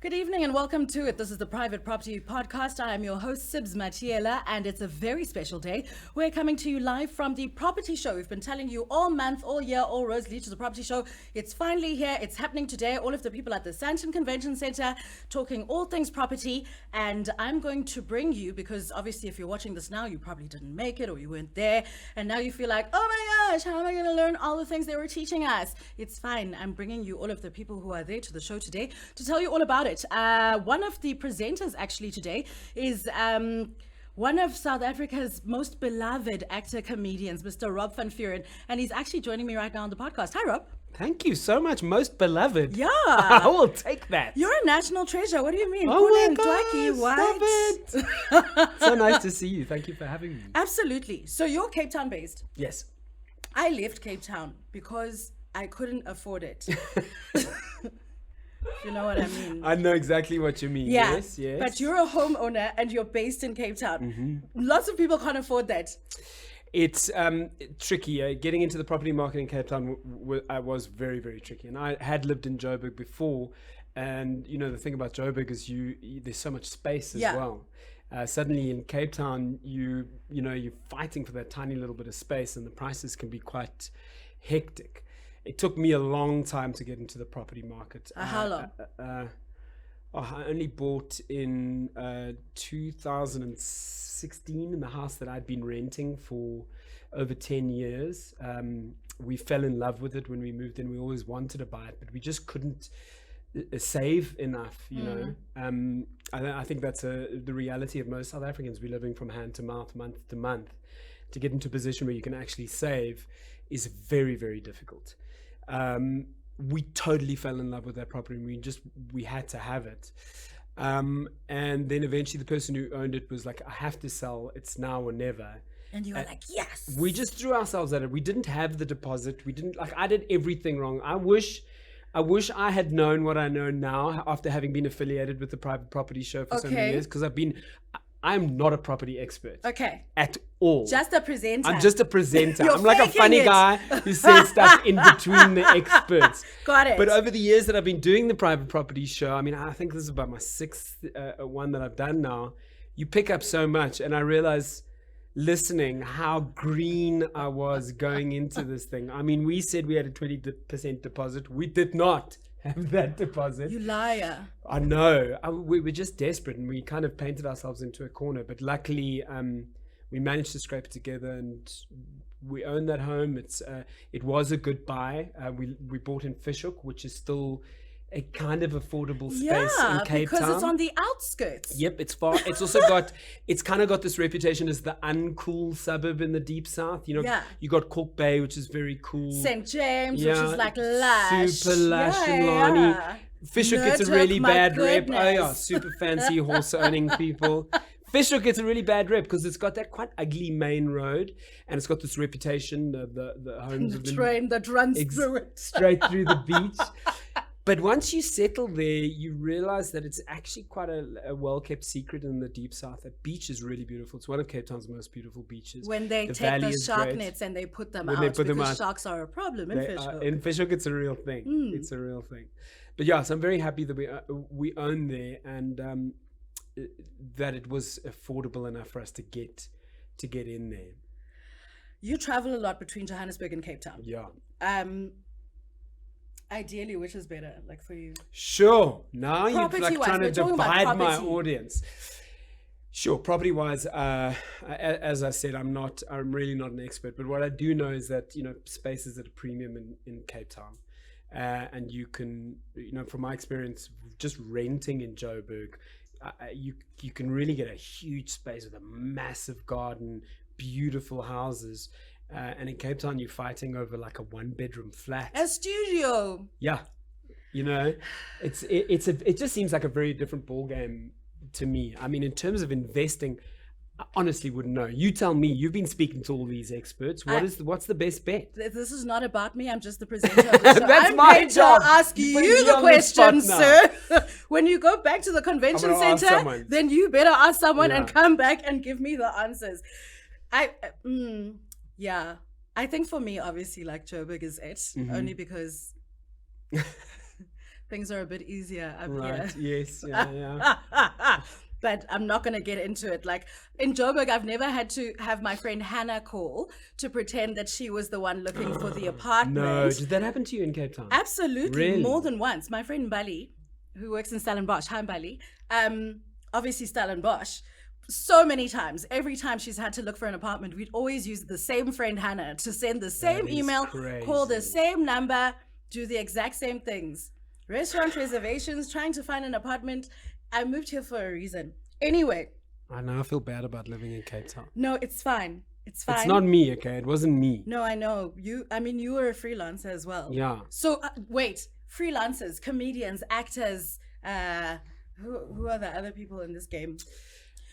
Good evening and welcome to it. This is the Private Property Podcast. I am your host, Sibs Matiela, and it's a very special day. We're coming to you live from the Property Show. We've been telling you all month, all year, all roads lead to the Property Show. It's finally here. It's happening today. All of the people at the Sandton Convention Center talking all things property. And I'm going to bring you, because obviously if you're watching this now, you probably didn't make it or you weren't there. And now you feel like, oh my gosh, how am I going to learn all the things they were teaching us? It's fine. I'm bringing you all of the people who are there to the show today to tell you all about it. One of the presenters actually today is one of South Africa's most beloved actor comedians, Mr. Rob van Vuuren, and he's actually joining me right now on the podcast. Hi, Rob. Thank you so much. Most beloved. Yeah. I will take that. You're a national treasure. What do you mean? Oh my my God, stop it. So nice to see you. Thank you for having me. Absolutely. So you're Cape Town based. Yes. I left Cape Town because I couldn't afford it. You know what I mean? I know exactly what you mean. Yeah. Yes, yes. But you're a homeowner and you're based in Cape Town. Mm-hmm. Lots of people can't afford that. It's tricky. Getting into the property market in Cape Town was very, very tricky. And I had lived in Joburg before. And, you know, the thing about Joburg is there's so much space as well. Suddenly in Cape Town, you're fighting for that tiny little bit of space and the prices can be quite hectic. It took me a long time to get into the property market. How long? I only bought in 2016 in the house that I'd been renting for over 10 years. We fell in love with it when we moved in. We always wanted to buy it, but we just couldn't save enough, you know. I think that's the reality of most South Africans. We're living from hand to mouth, month to month. To get into a position where you can actually save is very, very difficult. We totally fell in love with that property and we had to have it. And then eventually the person who owned it was like, I have to sell, it's now or never. And you were like, yes. We just threw ourselves at it. We didn't have the deposit. I did everything wrong. I wish I had known what I know now after having been affiliated with the Private Property Show for so many years, because I'm not a property expert. Okay. At all. Just a presenter. I'm just a presenter. You're I'm like a funny faking it. guy who says stuff in between the experts. Got it. But over the years that I've been doing the Private Property Show, I mean, I think this is about my sixth one that I've done now. You pick up so much, and I realize listening how green I was going into this thing. I mean, we said we had a 20% deposit. We did not have that deposit. You liar. I know. We were just desperate and we kind of painted ourselves into a corner. But luckily, we managed to scrape it together and we own that home. It was a good buy. We bought in Fishhoek, which is still a kind of affordable space in Cape Town. Because it's on the outskirts. Yep, it's far. It's also it's kind of got this reputation as the uncool suburb in the deep south. You know, you got Cork Bay, which is very cool. St. James, which is like lush. Super lush and Lani. Fishhoek gets a really bad rep. Oh yeah, super fancy horse owning people. Fishhoek gets a really bad rep because it's got that quite ugly main road and it's got this reputation, the homes of the train that runs through it. Straight through the beach. But once you settle there, you realize that it's actually quite a well-kept secret in the Deep South. That beach is really beautiful. It's one of Cape Town's most beautiful beaches. When they take those shark nets and they put them out, because sharks are a problem in Fishhoek. In Fishhoek, it's a real thing. It's a real thing. But yeah, so I'm very happy that we own there and that it was affordable enough for us to get in there. You travel a lot between Johannesburg and Cape Town. Yeah. Ideally, which is better, like for you? Sure. Now you're like trying to divide my audience. Sure. Property-wise, as I said, I'm really not an expert. But what I do know is that space is at a premium in Cape Town, and you can, from my experience, just renting in Joburg, you can really get a huge space with a massive garden, beautiful houses. And in Cape Town, you're fighting over like a 1-bedroom flat. A studio. Yeah. It just seems like a very different ball game to me. I mean, in terms of investing, I honestly wouldn't know. You tell me. You've been speaking to all these experts. What's the best bet? This is not about me. I'm just the presenter of the show. That's my job. To ask you the question, sir. When you go back to the convention center, then you better ask someone and come back and give me the answers. Yeah, I think for me, obviously, like Joburg is it, only because Things are a bit easier up Right. here. Yes. Yeah. But I'm not going to get into it. Like in Joburg, I've never had to have my friend Hannah call to pretend that she was the one looking for the apartment. No. Did that happen to you in Cape Town? Absolutely. Really? More than once. My friend Bali, who works in Stellenbosch, hi Bali, obviously Stellenbosch, so many times, every time she's had to look for an apartment, we'd always use the same friend Hannah to send the same is email, crazy. call the same number, do the exact same things. Restaurant reservations, trying to find an apartment. I moved here for a reason. Anyway. I know. I feel bad about living in Cape Town. No, it's fine. It's fine. It's not me, okay? It wasn't me. No, I know. You were a freelancer as well. Yeah. So, wait. Freelancers, comedians, actors, who are the other people in this game?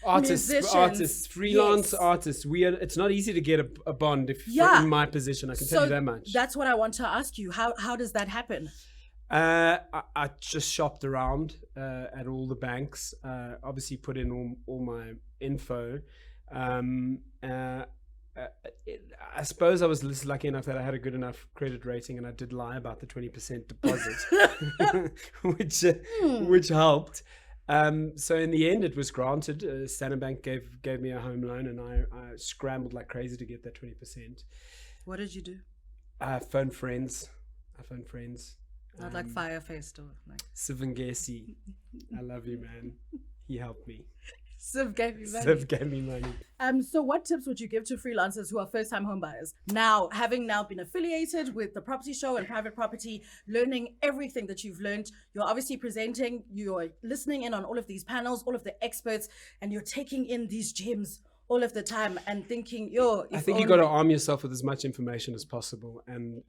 Artists, freelance yes. artists. It's not easy to get a bond if you're in my position. I can tell you that much. That's what I want to ask you. How does that happen? I just shopped around at all the banks. Obviously, put in all my info. I suppose I was lucky enough that I had a good enough credit rating, and I did lie about the 20% deposit, which helped. So in the end, it was granted. Standard Bank gave me a home loan, and I scrambled like crazy to get that 20%. What did you do? I phoned friends. Not like Firefaced or like Sivangesi. I love you, man. He helped me. Siv gave you money. Siv gave me money. So what tips would you give to freelancers who are first-time home buyers? Now, having been affiliated with the Property Show and Private Property, learning everything that you've learned, you're obviously presenting, you're listening in on all of these panels, all of the experts, and you're taking in these gems all of the time and thinking, I think you've got to arm yourself with as much information as possible, and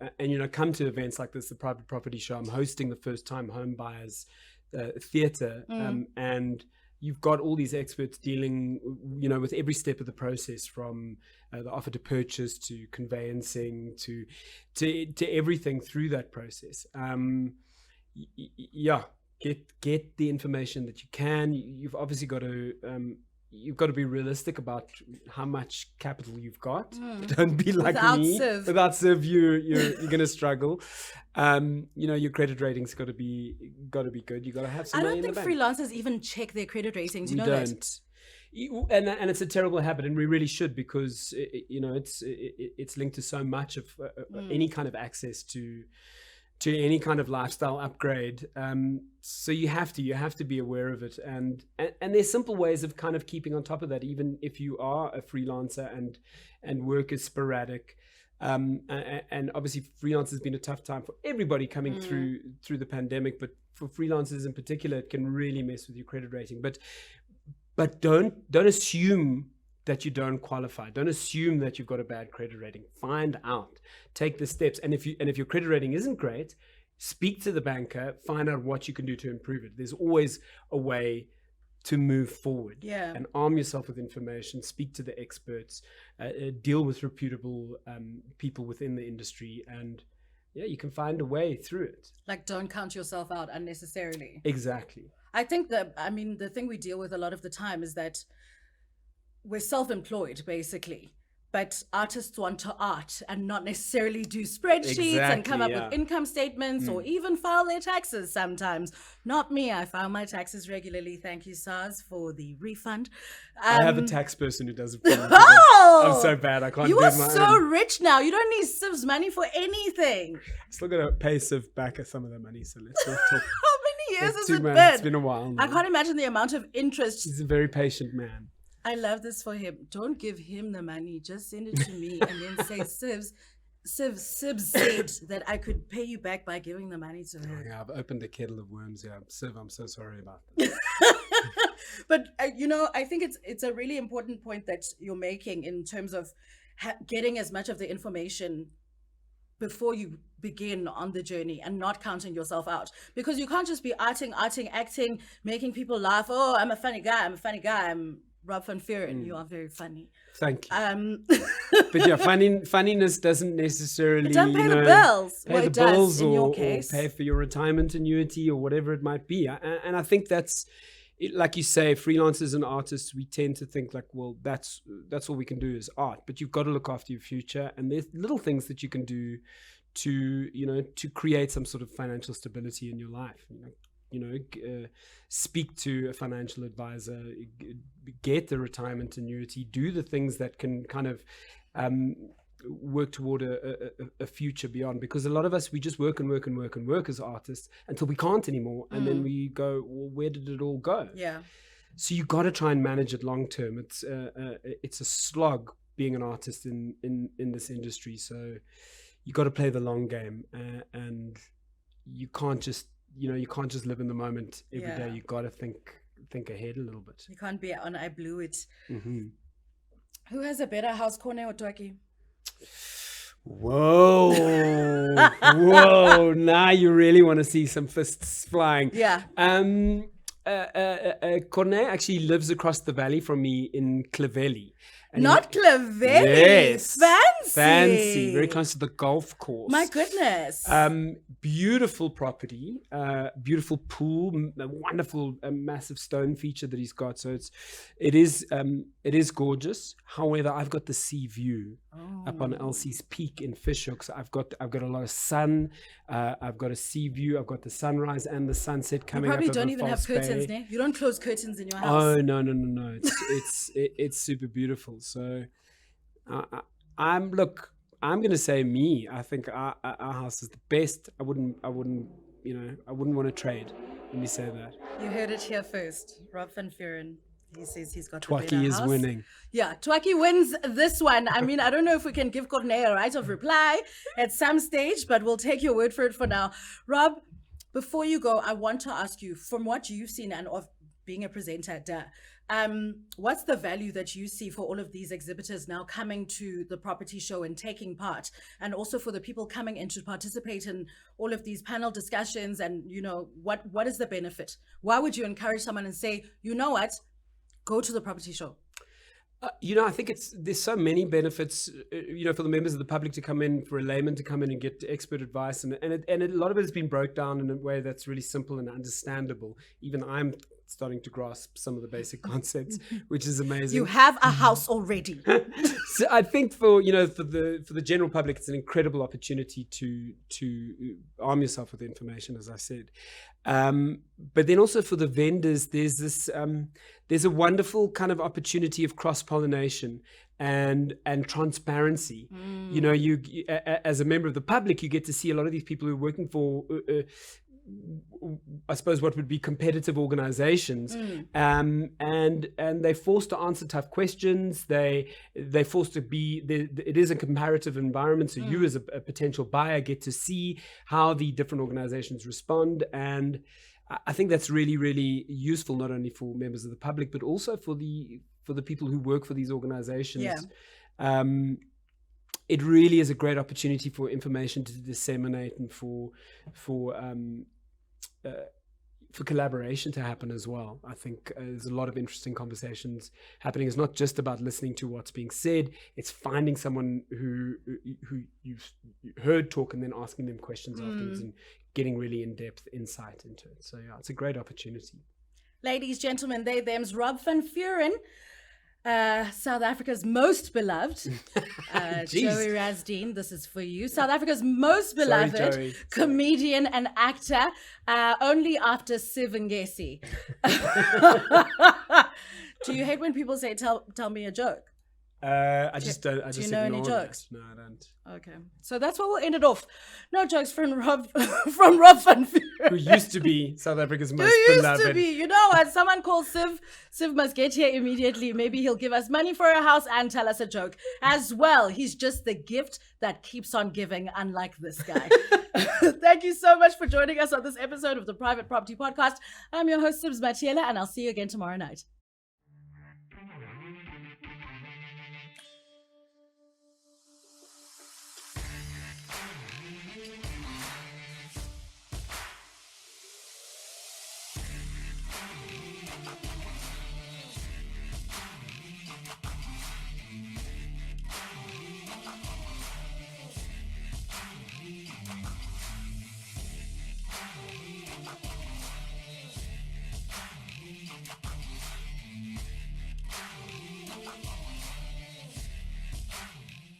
come to events like this, the Private Property Show. I'm hosting the first-time home buyers theatre, and you've got all these experts dealing, with every step of the process, from the offer to purchase to conveyancing to everything through that process. Get the information that you can. You've obviously got to. You've got to be realistic about how much capital you've got. Don't be like me. Without Siv, you're going to struggle. Your credit rating's got to be good. You got to have some money in the bank. I don't think freelancers even check their credit ratings. You know that? And it's a terrible habit, and we really should, because it's linked to so much of any kind of access to any kind of lifestyle upgrade. So you have to be aware of it, and there's simple ways of kind of keeping on top of that, even if you are a freelancer and work is sporadic. And obviously freelance has been a tough time for everybody coming through the pandemic, but for freelancers in particular, it can really mess with your credit rating. But don't assume that you don't qualify. Don't assume that you've got a bad credit rating. Find out. Take the steps. And if your credit rating isn't great, speak to the banker. Find out what you can do to improve it. There's always a way to move forward. Yeah. And arm yourself with information. Speak to the experts. Deal with reputable people within the industry, and you can find a way through it. Like, don't count yourself out unnecessarily. Exactly. I think the thing we deal with a lot of the time is that we're self-employed, basically, but artists want to art and not necessarily do spreadsheets and come up with income statements or even file their taxes sometimes. Not me. I file my taxes regularly. Thank you, SARS, for the refund. I have a tax person who does it for me. Oh! I'm so bad. I can't do You it are my so own. rich now. You don't need Siv's money for anything. Still got to pay Siv back some of the money, so let's not talk. How many years has it been? It's been a while now. I can't imagine the amount of interest. He's a very patient man. I love this for him. Don't give him the money. Just send it to me and then say, Siv said that I could pay you back by giving the money to her. Yeah, I've opened a kettle of worms here. Siv, I'm so sorry about that. But, I think it's a really important point that you're making in terms of getting as much of the information before you begin on the journey and not counting yourself out. Because you can't just be acting, making people laugh. Oh, I'm a funny guy. I'm Rob van Vuuren. You are very funny. Thank you. But funniness doesn't necessarily don't pay the bills. Pay well, the it does, bills in or your case. pay for your retirement annuity or whatever it might be. And I think that's like you say, freelancers and artists, we tend to think like, well, that's all we can do is art. But you've got to look after your future, and there's little things that you can do to create some sort of financial stability in your life. Speak to a financial advisor, get the retirement annuity, do the things that can kind of work toward a future beyond, because a lot of us, we just work and work and work and work as artists until we can't anymore, and then we go, well, where did it all go? So you got to try and manage it long term. It's a slog being an artist in this industry, so you got to play the long game, and you can't just live in the moment every day. You got to think ahead a little bit. You can't be on I blew it. Mm-hmm. Who has a better house, Corne or Twaki? Whoa. Whoa. Now you really want to see some fists flying. Yeah. Corne actually lives across the valley from me in Clovelly. Not Clovelly. Yes. Fancy. Very close to the golf course. My goodness. Beautiful property, beautiful pool, a wonderful massive stone feature that he's got. So it is gorgeous. However, I've got the sea view up on Elsie's Peak in Fishhook. So I've got a lot of sun. I've got a sea view. I've got the sunrise and the sunset coming up. You probably up don't even have curtains, ne? You don't close curtains in your house. Oh no! It's super beautiful. So I'm going to say me. I think our house is the best. I wouldn't want to trade. Let me say that. You heard it here first. Rob van Vuuren. He says he's got Twaki is house. winning. Yeah, Twaki wins this one. I mean, I don't know if we can give Corne a right of reply at some stage, but we'll take your word for it for now. Rob, before you go, I want to ask you, from what you've seen and of being a presenter, what's the value that you see for all of these exhibitors now coming to the property show and taking part, and also for the people coming in to participate in all of these panel discussions? And what is the benefit? Why would you encourage someone and say, you know what, go to the property show? I think there's so many benefits, for the members of the public to come in, for a layman to come in and get expert advice, and a lot of it has been broke down in a way that's really simple and understandable. Even I'm starting to grasp some of the basic concepts, which is amazing. You have a house already. So I think for the general public, it's an incredible opportunity to arm yourself with information, as I said. But then also for the vendors, there's a wonderful kind of opportunity of cross-pollination and transparency. You as a member of the public, you get to see a lot of these people who are working for I suppose what would be competitive organizations, and they're forced to answer tough questions. They're forced to be. It is a comparative environment, so you as a potential buyer get to see how the different organizations respond, and I think that's really, really useful, not only for members of the public but also for the people who work for these organizations. Yeah. It really is a great opportunity for information to disseminate and for collaboration to happen as well. I think there's a lot of interesting conversations happening. It's not just about listening to what's being said. It's finding someone who you've heard talk and then asking them questions afterwards and getting really in-depth insight into it. So yeah, it's a great opportunity. Ladies, gentlemen, them's Rob van Vuuren, South Africa's most beloved, Joey Rasdeen, this is for you. South Africa's most beloved comedian and actor, only after Siv Ngesi. Do you hate when people say, tell me a joke? I just don't. Do you know any jokes? No, I don't. Okay, so that's where we'll end it off. No jokes from Rob van Vuuren, who used to be South Africa's most beloved. Used to be. You know what? Someone called Siv. Siv must get here immediately. Maybe he'll give us money for a house and tell us a joke as well. He's just the gift that keeps on giving, unlike this guy. Thank you so much for joining us on this episode of the Private Property Podcast. I'm your host, Sibs Matiela, and I'll see you again tomorrow night.